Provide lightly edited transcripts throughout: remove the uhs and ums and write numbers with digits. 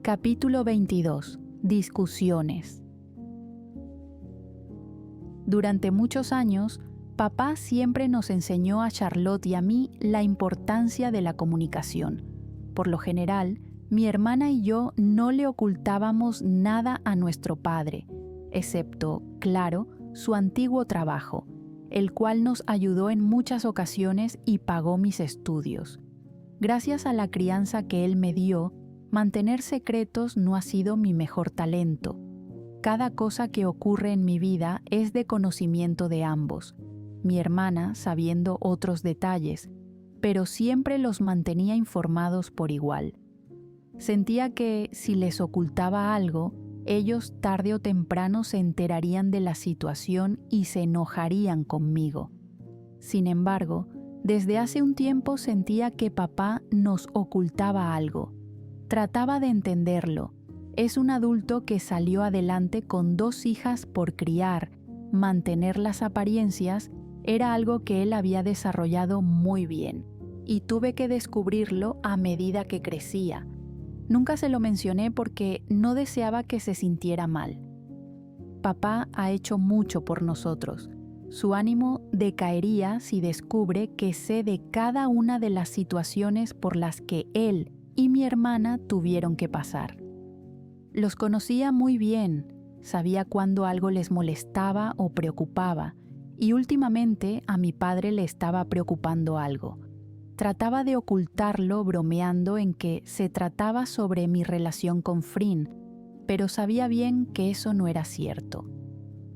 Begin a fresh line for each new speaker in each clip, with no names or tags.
Capítulo 22. Discusiones. Durante muchos años, papá siempre nos enseñó a Charlotte y a mí la importancia de la comunicación. Por lo general, mi hermana y yo no le ocultábamos nada a nuestro padre, excepto, claro, su antiguo trabajo, el cual nos ayudó en muchas ocasiones y pagó mis estudios. Gracias a la crianza que él me dio, mantener secretos no ha sido mi mejor talento. Cada cosa que ocurre en mi vida es de conocimiento de ambos, mi hermana sabiendo otros detalles, pero siempre los mantenía informados por igual. Sentía que, si les ocultaba algo, ellos tarde o temprano se enterarían de la situación y se enojarían conmigo. Sin embargo, desde hace un tiempo sentía que papá nos ocultaba algo. Trataba de entenderlo. Es un adulto que salió adelante con 2 hijas por criar. Mantener las apariencias era algo que él había desarrollado muy bien, y tuve que descubrirlo a medida que crecía. Nunca se lo mencioné porque no deseaba que se sintiera mal. Papá ha hecho mucho por nosotros. Su ánimo decaería si descubre que sé de cada una de las situaciones por las que él y mi hermana tuvieron que pasar. Los conocía muy bien, sabía cuándo algo les molestaba o preocupaba, y últimamente a mi padre le estaba preocupando algo. Trataba de ocultarlo bromeando en que se trataba sobre mi relación con Frin, pero sabía bien que eso no era cierto.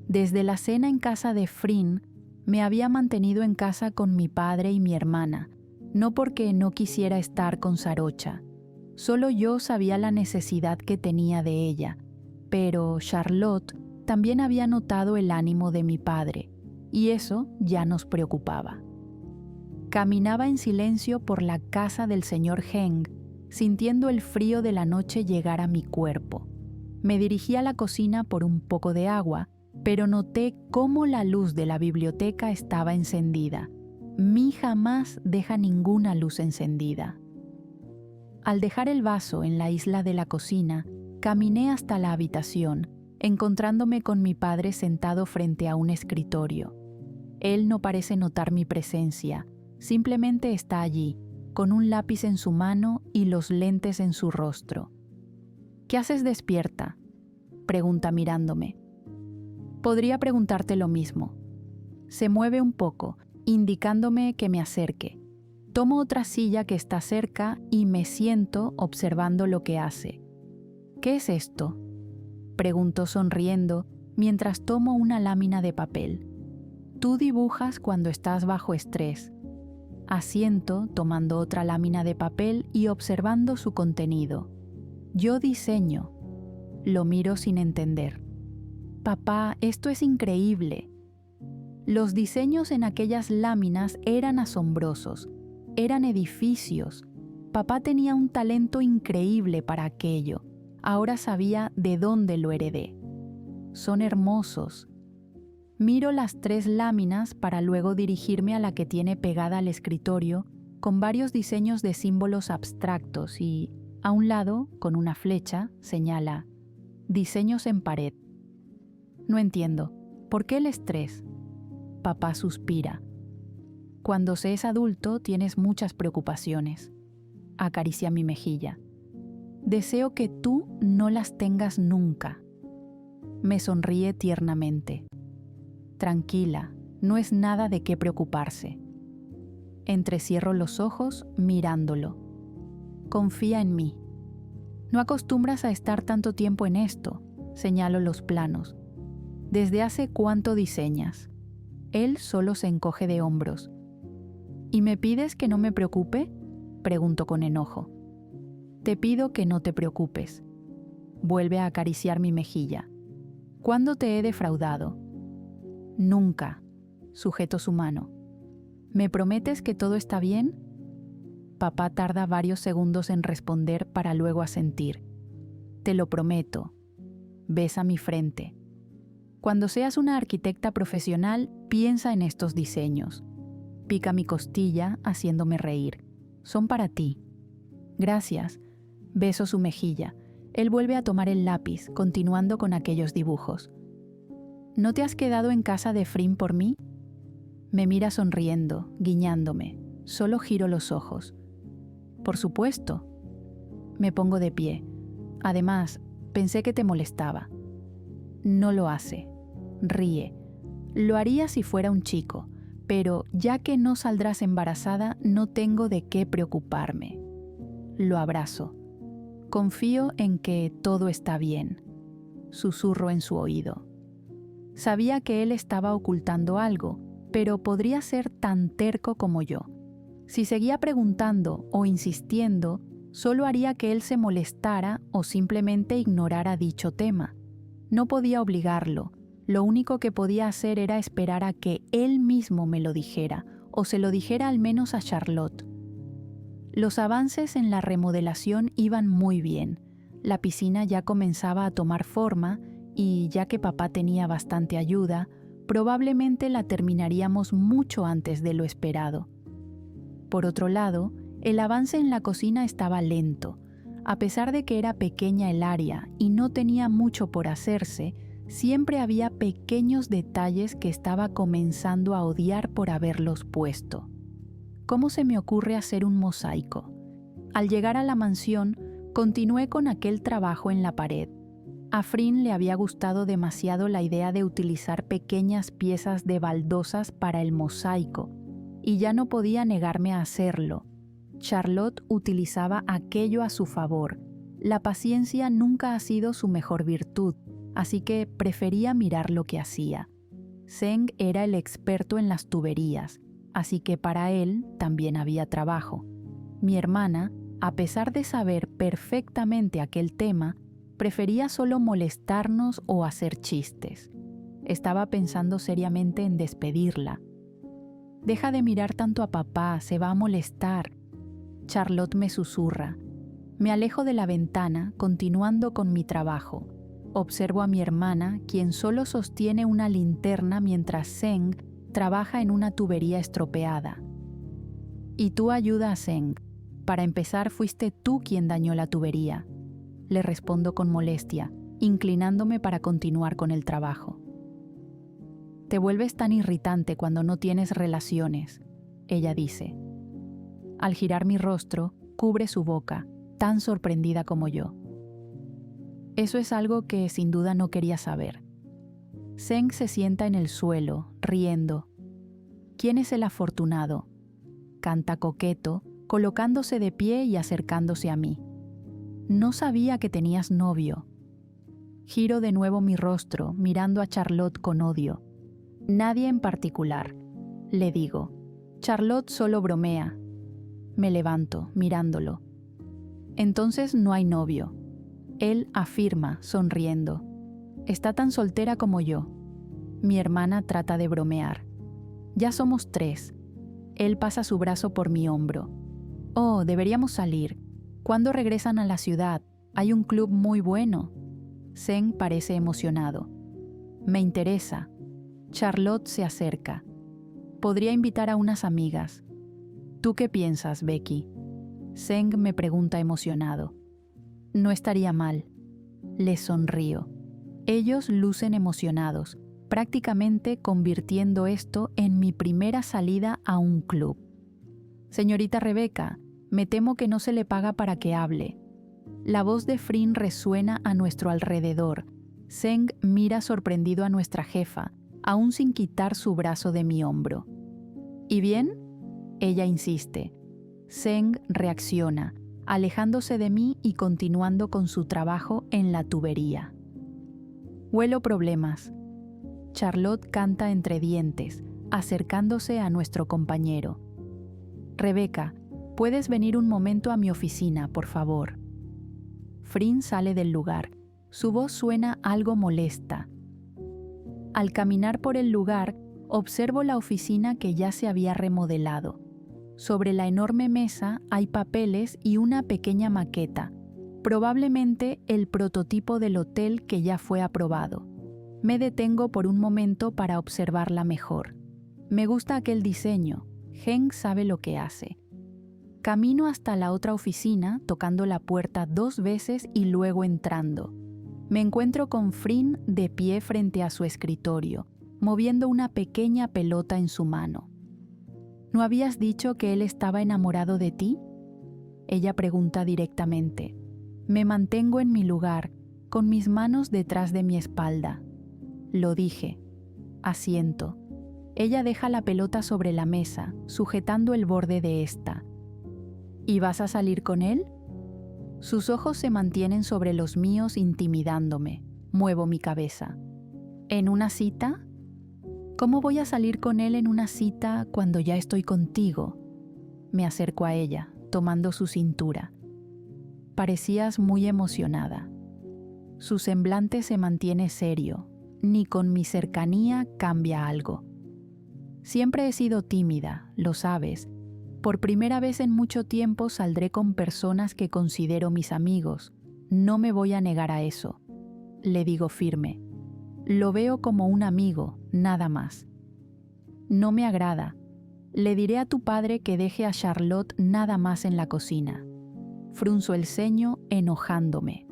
Desde la cena en casa de Frin, me había mantenido en casa con mi padre y mi hermana, no porque no quisiera estar con Sarocha. Solo yo sabía la necesidad que tenía de ella, pero Charlotte también había notado el ánimo de mi padre, y eso ya nos preocupaba. Caminaba en silencio por la casa del señor Heng, sintiendo el frío de la noche llegar a mi cuerpo. Me dirigí a la cocina por un poco de agua, pero noté cómo la luz de la biblioteca estaba encendida. Mi jamás deja ninguna luz encendida. Al dejar el vaso en la isla de la cocina, caminé hasta la habitación, encontrándome con mi padre sentado frente a un escritorio. Él no parece notar mi presencia, simplemente está allí, con un lápiz en su mano y los lentes en su rostro. ¿Qué haces despierta?, pregunta mirándome. Podría preguntarte lo mismo. Se mueve un poco, indicándome que me acerque. Tomo otra silla que está cerca y me siento observando lo que hace. ¿Qué es esto?, preguntó sonriendo mientras tomo una lámina de papel. Tú dibujas cuando estás bajo estrés. Asiento tomando otra lámina de papel y observando su contenido. Yo diseño. Lo miro sin entender. Papá, esto es increíble. Los diseños en aquellas láminas eran asombrosos. Eran edificios. Papá tenía un talento increíble para aquello. Ahora sabía de dónde lo heredé. Son hermosos. Miro las 3 láminas para luego dirigirme a la que tiene pegada al escritorio con varios diseños de símbolos abstractos y, a un lado, con una flecha, señala «Diseños en pared». No entiendo. ¿Por qué el estrés? Papá suspira. Cuando se es adulto tienes muchas preocupaciones. Acaricia mi mejilla. Deseo que tú no las tengas nunca. Me sonríe tiernamente. Tranquila, no es nada de qué preocuparse. Entrecierro los ojos mirándolo. Confía en mí. No acostumbras a estar tanto tiempo en esto, señalo los planos. ¿Desde hace cuánto diseñas? Él solo se encoge de hombros. ¿Y me pides que no me preocupe?, pregunto con enojo. Te pido que no te preocupes. Vuelve a acariciar mi mejilla. ¿Cuándo te he defraudado? Nunca. Sujeto su mano. ¿Me prometes que todo está bien? Papá tarda varios segundos en responder para luego asentir. Te lo prometo. Besa mi frente. Cuando seas una arquitecta profesional, piensa en estos diseños. Pica mi costilla, haciéndome reír. Son para ti. Gracias. Beso su mejilla. Él vuelve a tomar el lápiz, continuando con aquellos dibujos. ¿No te has quedado en casa de Frin por mí? Me mira sonriendo, guiñándome. Solo giro los ojos. Por supuesto. Me pongo de pie. Además, pensé que te molestaba. No lo hace. Ríe. Lo haría si fuera un chico, pero ya que no saldrás embarazada, no tengo de qué preocuparme. Lo abrazo. Confío en que todo está bien. Susurro en su oído. Sabía que él estaba ocultando algo, pero podría ser tan terco como yo. Si seguía preguntando o insistiendo, solo haría que él se molestara o simplemente ignorara dicho tema. No podía obligarlo. Lo único que podía hacer era esperar a que él mismo me lo dijera, o se lo dijera al menos a Charlotte. Los avances en la remodelación iban muy bien. La piscina ya comenzaba a tomar forma y, ya que papá tenía bastante ayuda, probablemente la terminaríamos mucho antes de lo esperado. Por otro lado, el avance en la cocina estaba lento. A pesar de que era pequeña el área y no tenía mucho por hacerse, siempre había pequeños detalles que estaba comenzando a odiar por haberlos puesto. ¿Cómo se me ocurre hacer un mosaico? Al llegar a la mansión, continué con aquel trabajo en la pared. A Frin le había gustado demasiado la idea de utilizar pequeñas piezas de baldosas para el mosaico, y ya no podía negarme a hacerlo. Charlotte utilizaba aquello a su favor. La paciencia nunca ha sido su mejor virtud, así que prefería mirar lo que hacía. Zeng era el experto en las tuberías, así que para él también había trabajo. Mi hermana, a pesar de saber perfectamente aquel tema, prefería solo molestarnos o hacer chistes. Estaba pensando seriamente en despedirla. «Deja de mirar tanto a papá, se va a molestar». Charlotte me susurra. Me alejo de la ventana, continuando con mi trabajo. Observo a mi hermana, quien solo sostiene una linterna mientras Zeng trabaja en una tubería estropeada. «Y tú ayuda a Zeng. Para empezar, fuiste tú quien dañó la tubería», le respondo con molestia, inclinándome para continuar con el trabajo. «Te vuelves tan irritante cuando no tienes relaciones», ella dice. Al girar mi rostro, cubre su boca, tan sorprendida como yo. Eso es algo que sin duda no quería saber. Zeng se sienta en el suelo, riendo. «¿Quién es el afortunado?», canta coqueto, colocándose de pie y acercándose a mí. «No sabía que tenías novio». Giro de nuevo mi rostro, mirando a Charlotte con odio. «Nadie en particular», le digo. «Charlotte solo bromea». Me levanto, mirándolo. «Entonces no hay novio». Él afirma, sonriendo. «Está tan soltera como yo». Mi hermana trata de bromear. «Ya somos 3». Él pasa su brazo por mi hombro. «Oh, deberíamos salir. ¿Cuándo regresan a la ciudad? Hay un club muy bueno». Zeng parece emocionado. «Me interesa». Charlotte se acerca. «Podría invitar a unas amigas». «¿Tú qué piensas, Becky?». Zeng me pregunta emocionado. «No estaría mal». Les sonrío. Ellos lucen emocionados, prácticamente convirtiendo esto en mi primera salida a un club. «Señorita Rebeca, me temo que no se le paga para que hable». La voz de Frin resuena a nuestro alrededor. Zeng mira sorprendido a nuestra jefa, aún sin quitar su brazo de mi hombro. «¿Y bien?». Ella insiste. Zeng reacciona, alejándose de mí y continuando con su trabajo en la tubería. «Huelo problemas». Charlotte canta entre dientes, acercándose a nuestro compañero. «Rebeca, ¿puedes venir un momento a mi oficina, por favor?». Frin sale del lugar. Su voz suena algo molesta. Al caminar por el lugar, observo la oficina que ya se había remodelado. Sobre la enorme mesa hay papeles y una pequeña maqueta, probablemente el prototipo del hotel que ya fue aprobado. Me detengo por un momento para observarla mejor. Me gusta aquel diseño. Zeng sabe lo que hace. Camino hasta la otra oficina, tocando la puerta 2 veces y luego entrando. Me encuentro con Frin de pie frente a su escritorio, moviendo una pequeña pelota en su mano. ¿No habías dicho que él estaba enamorado de ti? Ella pregunta directamente. Me mantengo en mi lugar, con mis manos detrás de mi espalda. Lo dije. Asiento. Ella deja la pelota sobre la mesa, sujetando el borde de esta. ¿Y vas a salir con él? Sus ojos se mantienen sobre los míos intimidándome. Muevo mi cabeza. ¿En una cita? ¿Cómo voy a salir con él en una cita cuando ya estoy contigo? Me acerco a ella, tomando su cintura. Parecías muy emocionada. Su semblante se mantiene serio. Ni con mi cercanía cambia algo. Siempre he sido tímida, lo sabes. Por primera vez en mucho tiempo saldré con personas que considero mis amigos. No me voy a negar a eso. Le digo firme. Lo veo como un amigo, nada más. No me agrada. Le diré a tu padre que deje a Charlotte nada más en la cocina. Frunzo el ceño, enojándome.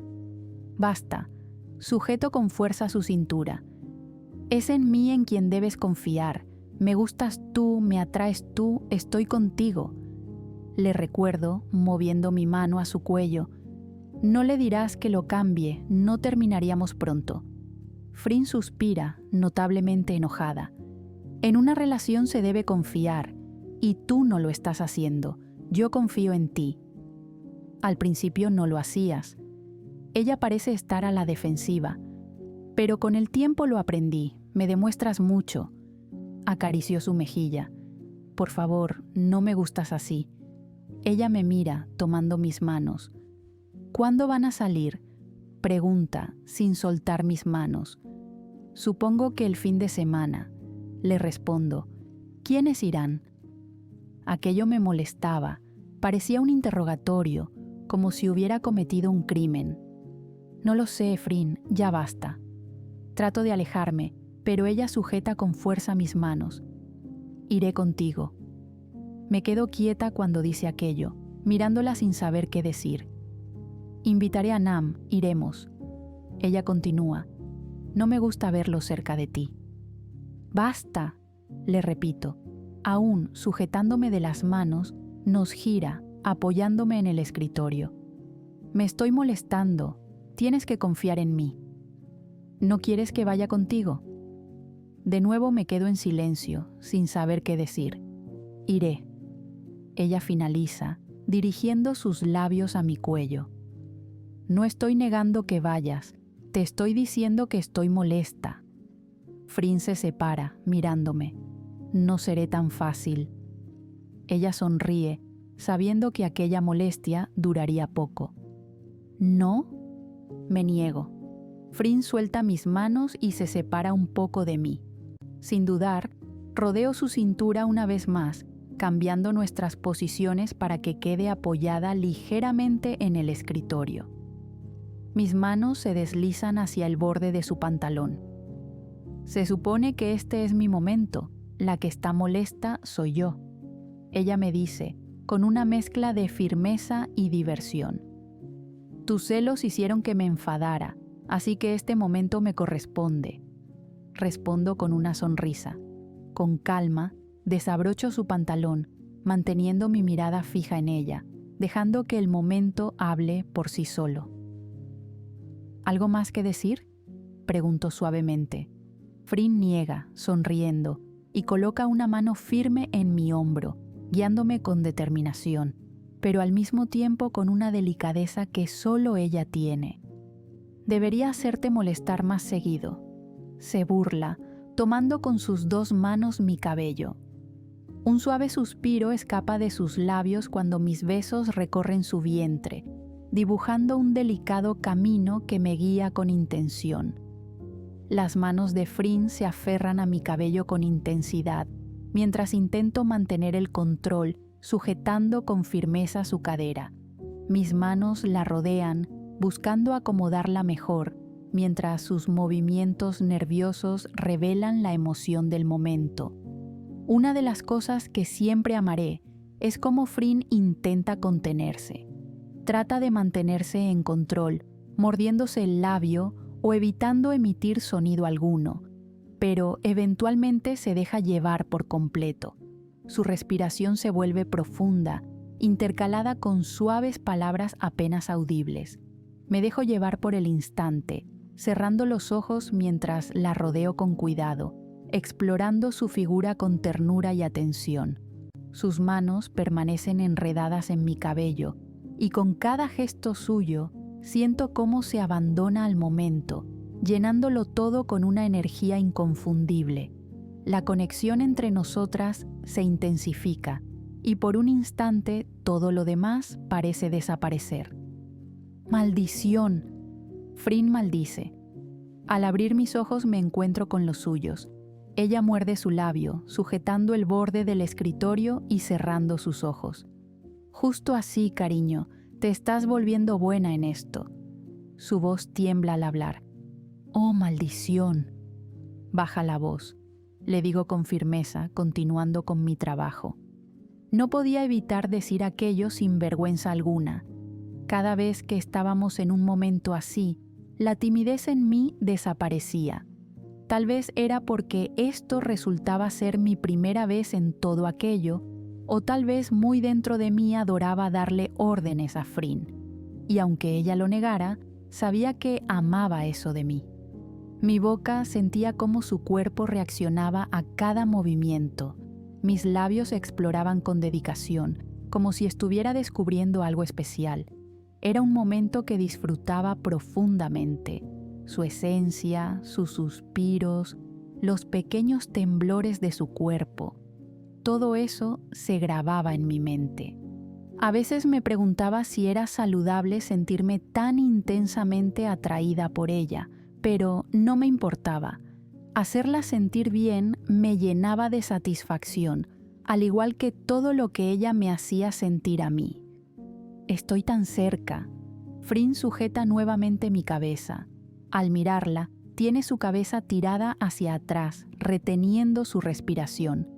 Basta. Sujeto con fuerza su cintura. Es en mí en quien debes confiar. Me gustas tú, me atraes tú, estoy contigo. Le recuerdo, moviendo mi mano a su cuello. No le dirás que lo cambie, no terminaríamos pronto. Frin suspira, notablemente enojada. En una relación se debe confiar, y tú no lo estás haciendo. Yo confío en ti. Al principio no lo hacías. Ella parece estar a la defensiva. Pero con el tiempo lo aprendí, me demuestras mucho. Acarició su mejilla. Por favor, no me gustas así. Ella me mira, tomando mis manos. ¿Cuándo van a salir? Pregunta, sin soltar mis manos. Supongo que el fin de semana. Le respondo. ¿Quiénes irán? Aquello me molestaba. Parecía un interrogatorio, como si hubiera cometido un crimen. No lo sé, Frin, ya basta. Trato de alejarme, pero ella sujeta con fuerza mis manos. Iré contigo. Me quedo quieta cuando dice aquello, mirándola sin saber qué decir. Invitaré a Nam, iremos. Ella continúa. No me gusta verlo cerca de ti. Basta, le repito. Aún sujetándome de las manos, nos gira, apoyándome en el escritorio. Me estoy molestando. Tienes que confiar en mí. ¿No quieres que vaya contigo? De nuevo me quedo en silencio, sin saber qué decir. Iré. Ella finaliza, dirigiendo sus labios a mi cuello. No estoy negando que vayas, te estoy diciendo que estoy molesta. Frin se separa, mirándome. No seré tan fácil. Ella sonríe, sabiendo que aquella molestia duraría poco. ¿No? Me niego. Frin suelta mis manos y se separa un poco de mí. Sin dudar, rodeo su cintura una vez más, cambiando nuestras posiciones para que quede apoyada ligeramente en el escritorio. Mis manos se deslizan hacia el borde de su pantalón. Se supone que este es mi momento, la que está molesta soy yo. Ella me dice, con una mezcla de firmeza y diversión. Tus celos hicieron que me enfadara, así que este momento me corresponde. Respondo con una sonrisa. Con calma, desabrocho su pantalón, manteniendo mi mirada fija en ella, dejando que el momento hable por sí solo. ¿Algo más que decir? Pregunto suavemente. Frin niega, sonriendo, y coloca una mano firme en mi hombro, guiándome con determinación, pero al mismo tiempo con una delicadeza que solo ella tiene. Debería hacerte molestar más seguido. Se burla, tomando con sus 2 manos mi cabello. Un suave suspiro escapa de sus labios cuando mis besos recorren su vientre, dibujando un delicado camino que me guía con intención. Las manos de Frin se aferran a mi cabello con intensidad, mientras intento mantener el control, sujetando con firmeza su cadera. Mis manos la rodean, buscando acomodarla mejor, mientras sus movimientos nerviosos revelan la emoción del momento. Una de las cosas que siempre amaré Es como Frin intenta contenerse. Trata de mantenerse en control, mordiéndose el labio o evitando emitir sonido alguno, pero eventualmente se deja llevar por completo. Su respiración se vuelve profunda, intercalada con suaves palabras apenas audibles. Me dejo llevar por el instante, cerrando los ojos mientras la rodeo con cuidado, explorando su figura con ternura y atención. Sus manos permanecen enredadas en mi cabello, y con cada gesto suyo siento cómo se abandona al momento, llenándolo todo con una energía inconfundible. La conexión entre nosotras se intensifica, y por un instante todo lo demás parece desaparecer. ¡Maldición! Frin maldice. Al abrir mis ojos me encuentro con los suyos. Ella muerde su labio, sujetando el borde del escritorio y cerrando sus ojos. Justo así, cariño, te estás volviendo buena en esto. Su voz tiembla al hablar. ¡Oh, maldición! Baja la voz. Le digo con firmeza, continuando con mi trabajo. No podía evitar decir aquello sin vergüenza alguna. Cada vez que estábamos en un momento así, la timidez en mí desaparecía. Tal vez era porque esto resultaba ser mi primera vez en todo aquello, o tal vez muy dentro de mí adoraba darle órdenes a Frin. Y aunque ella lo negara, sabía que amaba eso de mí. Mi boca sentía cómo su cuerpo reaccionaba a cada movimiento. Mis labios exploraban con dedicación, como si estuviera descubriendo algo especial. Era un momento que disfrutaba profundamente. Su esencia, sus suspiros, los pequeños temblores de su cuerpo. Todo eso se grababa en mi mente. A veces me preguntaba si era saludable sentirme tan intensamente atraída por ella, pero no me importaba. Hacerla sentir bien me llenaba de satisfacción, al igual que todo lo que ella me hacía sentir a mí. Estoy tan cerca. Frin sujeta nuevamente mi cabeza. Al mirarla, tiene su cabeza tirada hacia atrás, reteniendo su respiración.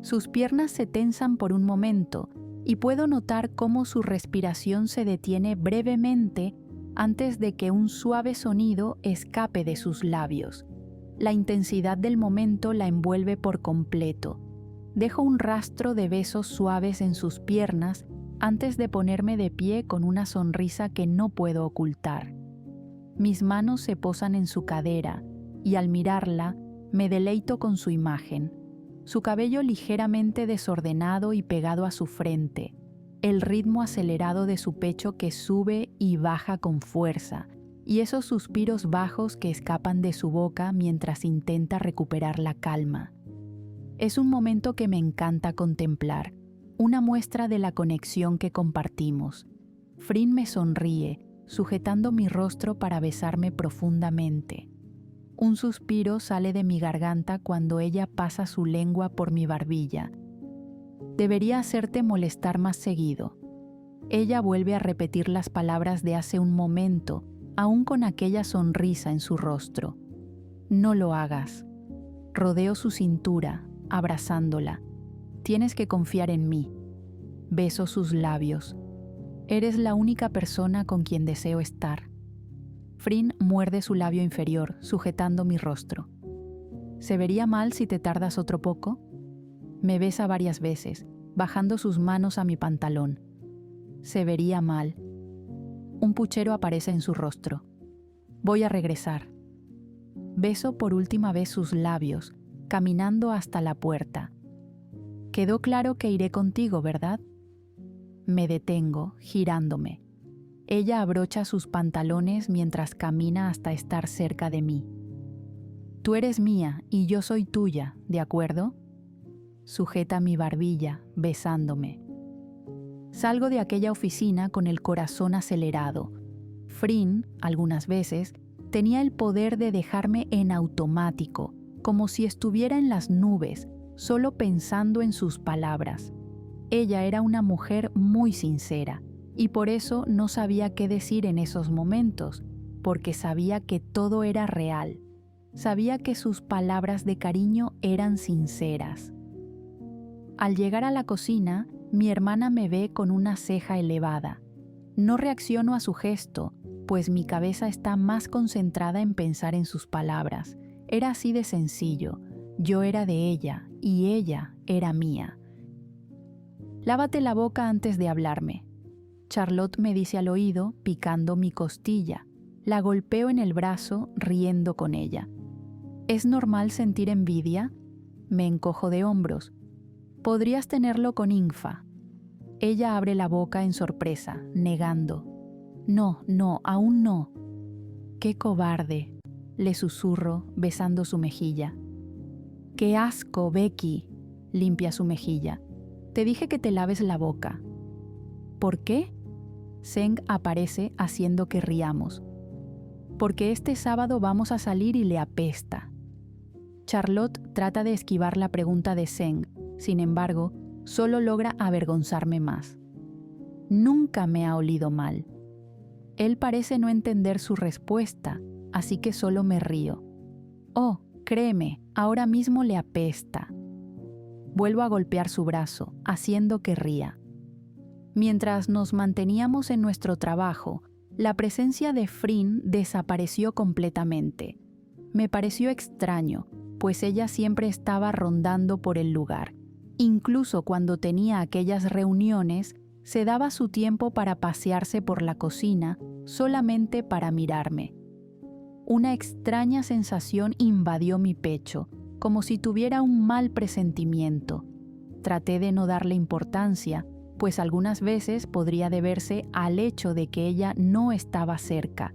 Sus piernas se tensan por un momento y puedo notar cómo su respiración se detiene brevemente antes de que un suave sonido escape de sus labios. La intensidad del momento la envuelve por completo. Dejo un rastro de besos suaves en sus piernas antes de ponerme de pie con una sonrisa que no puedo ocultar. Mis manos se posan en su cadera y al mirarla me deleito con su imagen. Su cabello ligeramente desordenado y pegado a su frente, el ritmo acelerado de su pecho que sube y baja con fuerza, y esos suspiros bajos que escapan de su boca mientras intenta recuperar la calma. Es un momento que me encanta contemplar, una muestra de la conexión que compartimos. Frin me sonríe, sujetando mi rostro para besarme profundamente. Un suspiro sale de mi garganta cuando ella pasa su lengua por mi barbilla. Debería hacerte molestar más seguido. Ella vuelve a repetir las palabras de hace un momento, aún con aquella sonrisa en su rostro. No lo hagas. Rodeo su cintura, abrazándola. Tienes que confiar en mí. Beso sus labios. Eres la única persona con quien deseo estar. Frin muerde su labio inferior, sujetando mi rostro. ¿Se vería mal si te tardas otro poco? Me besa varias veces, bajando sus manos a mi pantalón. Se vería mal. Un puchero aparece en su rostro. Voy a regresar. Beso por última vez sus labios, caminando hasta la puerta. Quedó claro que iré contigo, ¿verdad? Me detengo, girándome. Ella abrocha sus pantalones mientras camina hasta estar cerca de mí. Tú eres mía y yo soy tuya, ¿de acuerdo? Sujeta mi barbilla, besándome. Salgo de aquella oficina con el corazón acelerado. Frin, algunas veces, tenía el poder de dejarme en automático, como si estuviera en las nubes, solo pensando en sus palabras. Ella era una mujer muy sincera, y por eso no sabía qué decir en esos momentos, porque sabía que todo era real. Sabía que sus palabras de cariño eran sinceras. Al llegar a la cocina, mi hermana me ve con una ceja elevada. No reacciono a su gesto, pues mi cabeza está más concentrada en pensar en sus palabras. Era así de sencillo. Yo era de ella y ella era mía. Lávate la boca antes de hablarme. Charlotte me dice al oído, picando mi costilla. La golpeo en el brazo, riendo con ella. ¿Es normal sentir envidia? Me encojo de hombros. Podrías tenerlo con Infa. Ella abre la boca en sorpresa, negando. No, aún no. ¡Qué cobarde!, le susurro, besando su mejilla. ¡Qué asco, Becky!, limpia su mejilla. Te dije que te laves la boca. ¿Por qué? Zeng aparece haciendo que riamos. Porque este sábado vamos a salir y le apesta. Charlotte trata de esquivar la pregunta de Zeng, sin embargo, solo logra avergonzarme más. Nunca me ha olido mal. Él parece no entender su respuesta, así que solo me río. Oh, créeme, ahora mismo le apesta. Vuelvo a golpear su brazo, haciendo que ría. Mientras nos manteníamos en nuestro trabajo, la presencia de Frin desapareció completamente. Me pareció extraño, pues ella siempre estaba rondando por el lugar. Incluso cuando tenía aquellas reuniones, se daba su tiempo para pasearse por la cocina solamente para mirarme. Una extraña sensación invadió mi pecho, como si tuviera un mal presentimiento. Traté de no darle importancia, pues algunas veces podría deberse al hecho de que ella no estaba cerca.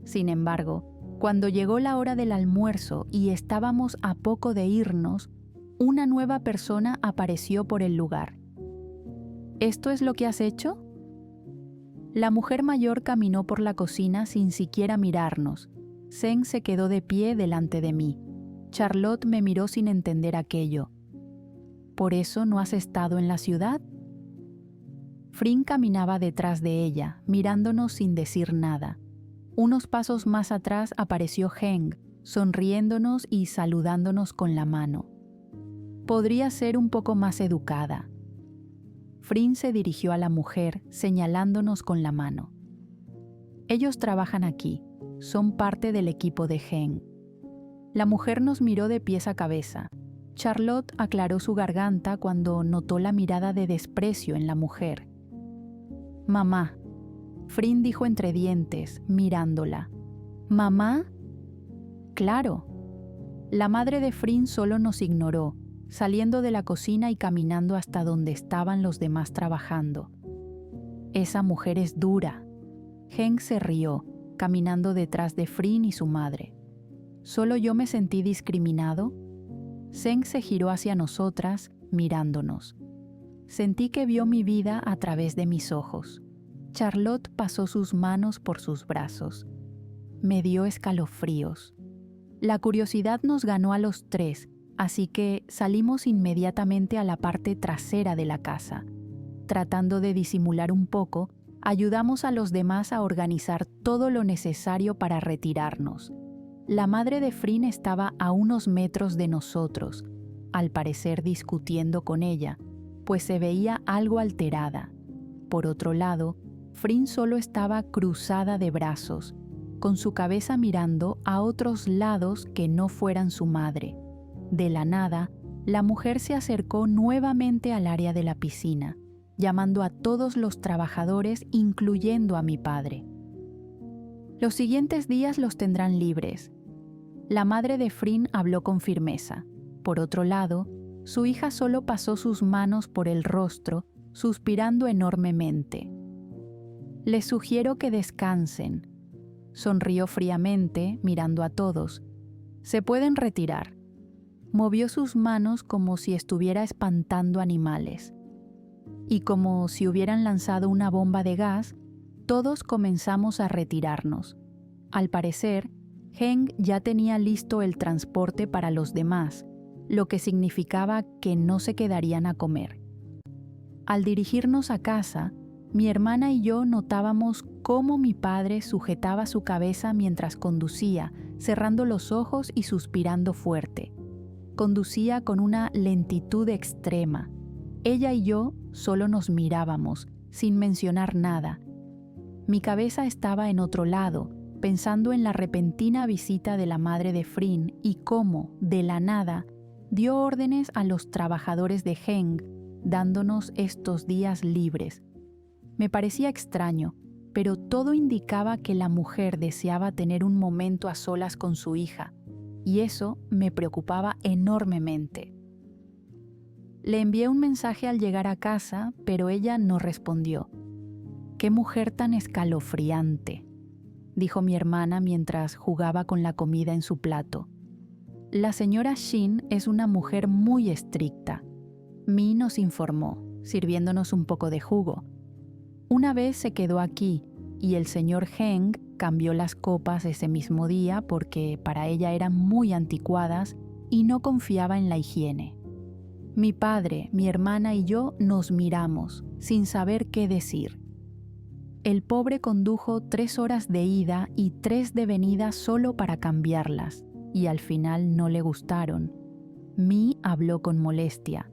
Sin embargo, cuando llegó la hora del almuerzo y estábamos a poco de irnos, una nueva persona apareció por el lugar. ¿Esto es lo que has hecho? La mujer mayor caminó por la cocina sin siquiera mirarnos. Zeng se quedó de pie delante de mí. Charlotte me miró sin entender aquello. ¿Por eso no has estado en la ciudad? Frin caminaba detrás de ella, mirándonos sin decir nada. Unos pasos más atrás apareció Heng, sonriéndonos y saludándonos con la mano. Podría ser un poco más educada. Frin se dirigió a la mujer, señalándonos con la mano. Ellos trabajan aquí, son parte del equipo de Heng. La mujer nos miró de pies a cabeza. Charlotte aclaró su garganta cuando notó la mirada de desprecio en la mujer. «Mamá», Frin dijo entre dientes, mirándola. «¿Mamá?» «Claro». La madre de Frin solo nos ignoró, saliendo de la cocina y caminando hasta donde estaban los demás trabajando. «Esa mujer es dura». Heng se rió, caminando detrás de Frin y su madre. ¿Solo yo me sentí discriminado? Zeng se giró hacia nosotras, mirándonos. Sentí que vio mi vida a través de mis ojos. Charlotte pasó sus manos por sus brazos. Me dio escalofríos. La curiosidad nos ganó a los tres, así que salimos inmediatamente a la parte trasera de la casa. Tratando de disimular un poco, ayudamos a los demás a organizar todo lo necesario para retirarnos. La madre de Frin estaba a unos metros de nosotros, al parecer discutiendo con ella, pues se veía algo alterada. Por otro lado, Frin solo estaba cruzada de brazos, con su cabeza mirando a otros lados que no fueran su madre. De la nada, la mujer se acercó nuevamente al área de la piscina, llamando a todos los trabajadores, incluyendo a mi padre. Los siguientes días los tendrán libres. La madre de Frin habló con firmeza. Por otro lado, su hija solo pasó sus manos por el rostro, suspirando enormemente. Les sugiero que descansen. Sonrió fríamente, mirando a todos. Se pueden retirar. Movió sus manos como si estuviera espantando animales. Y como si hubieran lanzado una bomba de gas, todos comenzamos a retirarnos. Al parecer, Heng ya tenía listo el transporte para los demás, lo que significaba que no se quedarían a comer. Al dirigirnos a casa, mi hermana y yo notábamos cómo mi padre sujetaba su cabeza mientras conducía, cerrando los ojos y suspirando fuerte. Conducía con una lentitud extrema. Ella y yo solo nos mirábamos, sin mencionar nada. Mi cabeza estaba en otro lado, pensando en la repentina visita de la madre de Frin y cómo, de la nada, dio órdenes a los trabajadores de Heng, dándonos estos días libres. Me parecía extraño, pero todo indicaba que la mujer deseaba tener un momento a solas con su hija, y eso me preocupaba enormemente. Le envié un mensaje al llegar a casa, pero ella no respondió. «Qué mujer tan escalofriante», dijo mi hermana mientras jugaba con la comida en su plato. «La señora Shin es una mujer muy estricta», Mi nos informó, sirviéndonos un poco de jugo. Una vez se quedó aquí y el señor Heng cambió las copas ese mismo día porque para ella eran muy anticuadas y no confiaba en la higiene. Mi padre, mi hermana y yo nos miramos, sin saber qué decir. El pobre condujo 3 horas de ida y 3 de venida solo para cambiarlas, y al final no le gustaron. Mi habló con molestia.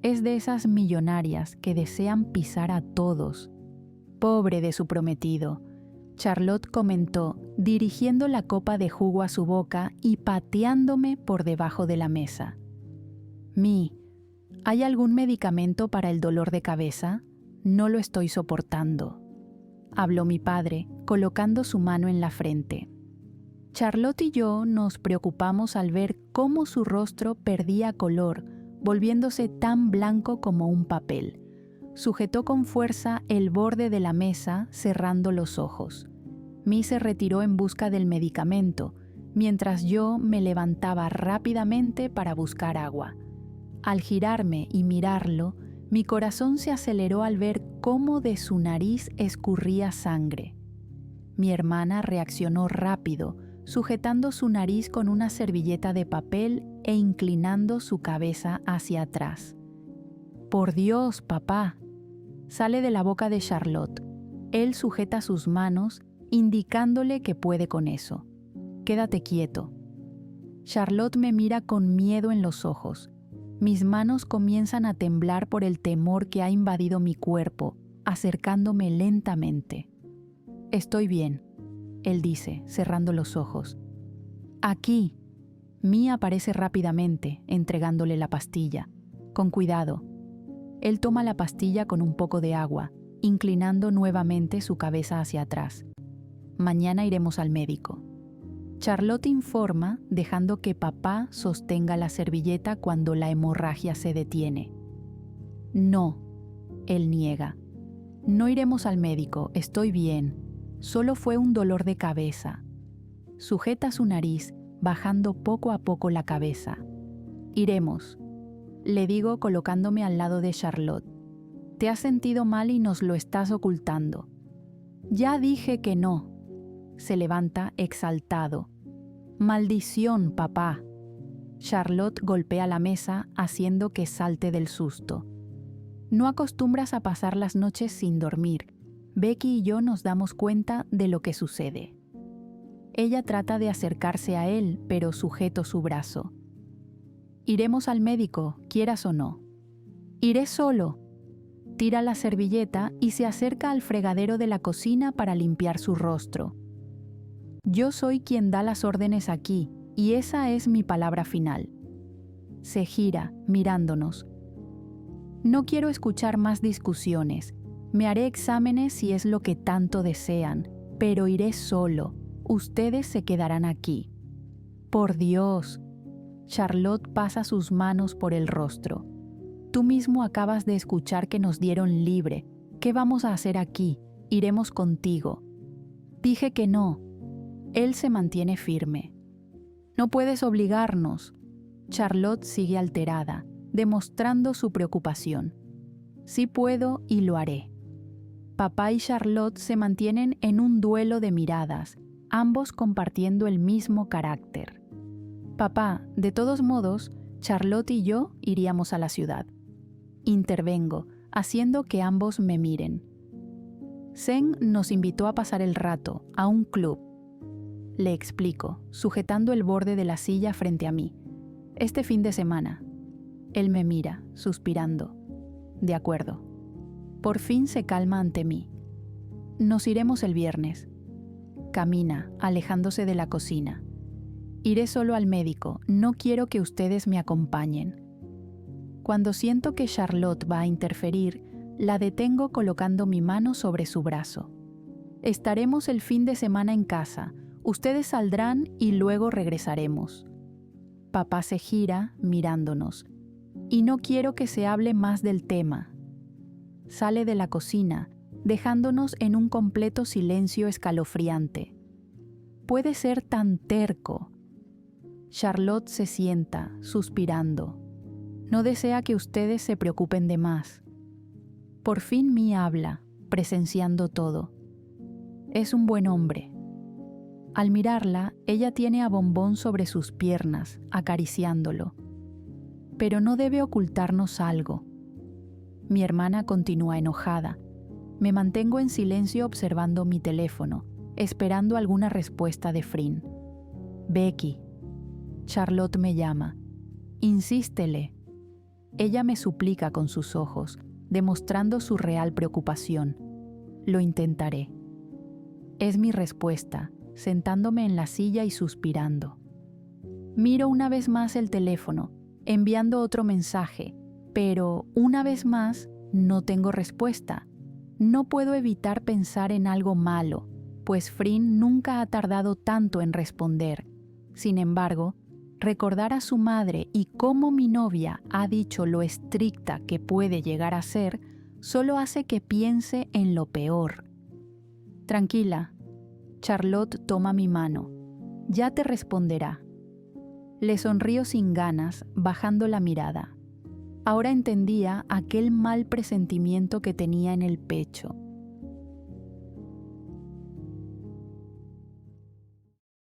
Es de esas millonarias que desean pisar a todos. Pobre de su prometido, Charlotte comentó, dirigiendo la copa de jugo a su boca y pateándome por debajo de la mesa. Mi, ¿hay algún medicamento para el dolor de cabeza? No lo estoy soportando, habló mi padre, colocando su mano en la frente. Charlotte y yo nos preocupamos al ver cómo su rostro perdía color, volviéndose tan blanco como un papel. Sujetó con fuerza el borde de la mesa, cerrando los ojos. Mi se retiró en busca del medicamento, mientras yo me levantaba rápidamente para buscar agua. Al girarme y mirarlo, mi corazón se aceleró al ver cómo de su nariz escurría sangre. Mi hermana reaccionó rápido, sujetando su nariz con una servilleta de papel e inclinando su cabeza hacia atrás. «Por Dios, papá», sale de la boca de Charlotte. Él sujeta sus manos, indicándole que puede con eso. «Quédate quieto». Charlotte me mira con miedo en los ojos. Mis manos comienzan a temblar por el temor que ha invadido mi cuerpo, acercándome lentamente. «Estoy bien», él dice, cerrando los ojos. «Aquí». Mia aparece rápidamente, entregándole la pastilla. «Con cuidado». Él toma la pastilla con un poco de agua, inclinando nuevamente su cabeza hacia atrás. «Mañana iremos al médico». Charlotte informa, dejando que papá sostenga la servilleta cuando la hemorragia se detiene. «No», él niega. «No iremos al médico, estoy bien. Solo fue un dolor de cabeza». Sujeta su nariz, bajando poco a poco la cabeza. «Iremos», le digo colocándome al lado de Charlotte. «Te has sentido mal y nos lo estás ocultando». «Ya dije que no». Se levanta exaltado. «Maldición, papá». Charlotte golpea la mesa haciendo que salte del susto. «No acostumbras a pasar las noches sin dormir». Becky y yo nos damos cuenta de lo que sucede. Ella trata de acercarse a él, pero sujeto su brazo. «Iremos al médico, quieras o no». «Iré solo». Tira la servilleta y se acerca al fregadero de la cocina para limpiar su rostro. «Yo soy quien da las órdenes aquí, y esa es mi palabra final». Se gira, mirándonos. «No quiero escuchar más discusiones. Me haré exámenes si es lo que tanto desean, pero iré solo. Ustedes se quedarán aquí». «Por Dios». Charlotte pasa sus manos por el rostro. «Tú mismo acabas de escuchar que nos dieron libre. ¿Qué vamos a hacer aquí? Iremos contigo». «Dije que no». Él se mantiene firme. «No puedes obligarnos». Charlotte sigue alterada, demostrando su preocupación. «Sí puedo y lo haré». Papá y Charlotte se mantienen en un duelo de miradas, ambos compartiendo el mismo carácter. «Papá, de todos modos, Charlotte y yo iríamos a la ciudad». Intervengo, haciendo que ambos me miren. «Zeng nos invitó a pasar el rato, a un club». Le explico, sujetando el borde de la silla frente a mí. «Este fin de semana». Él me mira, suspirando. De acuerdo. Por fin se calma ante mí. Nos iremos el viernes. Camina, alejándose de la cocina. Iré solo al médico, no quiero que ustedes me acompañen. Cuando siento que Charlotte va a interferir, la detengo colocando mi mano sobre su brazo. Estaremos el fin de semana en casa, ustedes saldrán y luego regresaremos. Papá se gira, mirándonos, y no quiero que se hable más del tema. Sale de la cocina, dejándonos en un completo silencio escalofriante. Puede ser tan terco. Charlotte se sienta, suspirando. No desea que ustedes se preocupen de más. Por fin Mi habla, presenciando todo. Es un buen hombre. Al mirarla, ella tiene a Bombón sobre sus piernas, acariciándolo. Pero no debe ocultarnos algo. Mi hermana continúa enojada. Me mantengo en silencio observando mi teléfono, esperando alguna respuesta de Frin. Becky. Charlotte me llama. Insístele. Ella me suplica con sus ojos, demostrando su real preocupación. Lo intentaré. Es mi respuesta, sentándome en la silla y suspirando. Miro una vez más el teléfono, enviando otro mensaje, pero una vez más no tengo respuesta. No puedo evitar pensar en algo malo, pues Frin nunca ha tardado tanto en responder. Sin embargo, recordar a su madre y cómo mi novia ha dicho lo estricta que puede llegar a ser, solo hace que piense en lo peor. Tranquila. Charlotte toma mi mano. Ya te responderá. Le sonrío sin ganas, bajando la mirada. Ahora entendía aquel mal presentimiento que tenía en el pecho.